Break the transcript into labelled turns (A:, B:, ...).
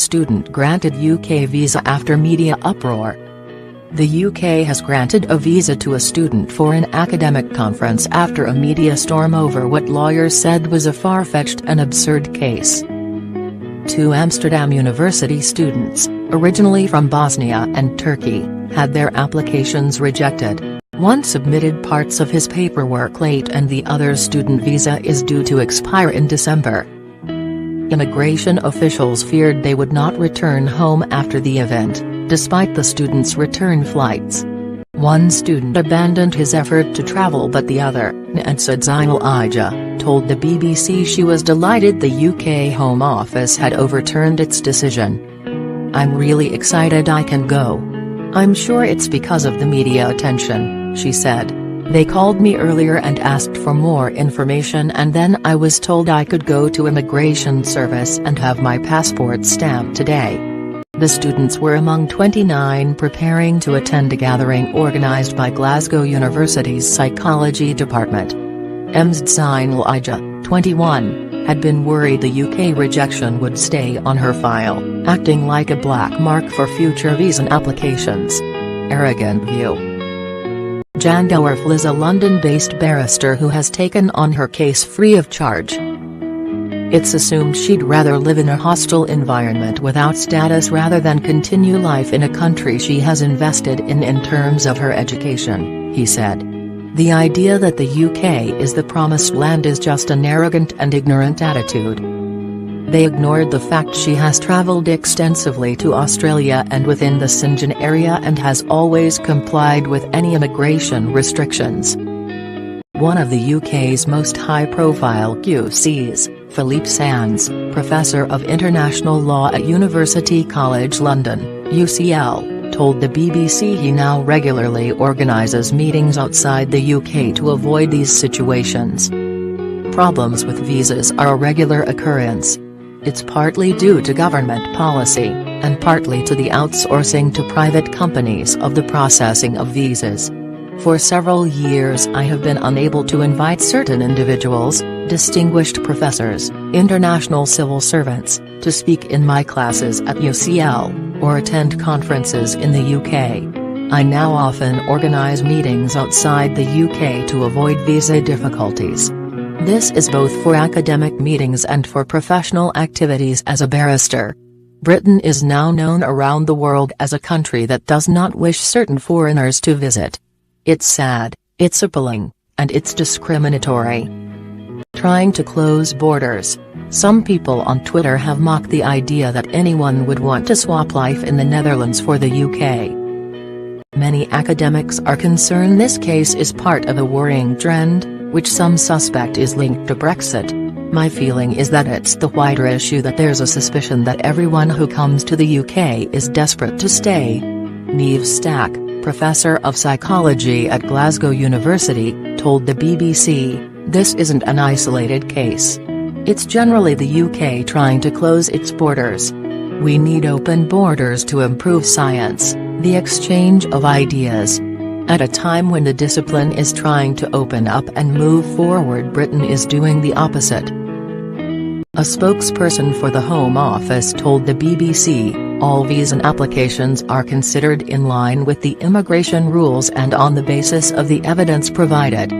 A: student granted UK visa after media uproar. The UK has granted a visa to a student for an academic conference after a media storm over what lawyers said was a far-fetched and absurd case. Two Amsterdam University students, originally from Bosnia and Turkey, had their applications rejected. One submitted parts of his paperwork late and the other's student visa is due to expire in December. Immigration officials feared they would not return home after the event, despite the students' return flights. One student abandoned his effort to travel, but the other, Nsaid Zainal Ija, told the BBC she was delighted the UK Home Office had overturned its decision. "I'm really excited I can go. I'm sure it's because of the media attention," she said. "They called me earlier and asked for more information and then I was told I could go to Immigration Service and have my passport stamped today." The students were among 29 preparing to attend a gathering organised by Glasgow University's Psychology Department. Nsaid Zainal Ija, 21, had been worried the UK rejection would stay on her file, acting like a black mark for future visa applications. Arrogant view. Jan Dowerfel is a London-based barrister who has taken on her case free of charge. It's assumed she'd rather live in a hostile environment without status rather than continue life in a country she has invested in terms of her education, he said. The idea that the UK is the promised land is just an arrogant and ignorant attitude. They ignored the fact she has travelled extensively to Australia and within the Schengen area and has always complied with any immigration restrictions. One of the UK's most high-profile QCs, Philippe Sands, Professor of International Law at University College London, UCL, told the BBC he now regularly organises meetings outside the UK to avoid these situations. Problems with visas are a regular occurrence. It's partly due to government policy, and partly to the outsourcing to private companies of the processing of visas. For several years I have been unable to invite certain individuals, distinguished professors, international civil servants, to speak in my classes at UCL, or attend conferences in the UK. I now often organise meetings outside the UK to avoid visa difficulties. This is both for academic meetings and for professional activities as a barrister. Britain is now known around the world as a country that does not wish certain foreigners to visit. It's sad, it's appalling, and it's discriminatory. Trying to close borders. Some people on Twitter have mocked the idea that anyone would want to swap life in the Netherlands for the UK. Many academics are concerned this case is part of a worrying trend, which some suspect is linked to Brexit. My feeling is that it's the wider issue that there's a suspicion that everyone who comes to the UK is desperate to stay. Niamh Stack, Professor of Psychology at Glasgow University, told the BBC, "This isn't an isolated case. It's generally the UK trying to close its borders. We need open borders to improve science, the exchange of ideas. At a time when the discipline is trying to open up and move forward, Britain is doing the opposite." A spokesperson for the Home Office told the BBC, "All visa applications are considered in line with the immigration rules and on the basis of the evidence provided."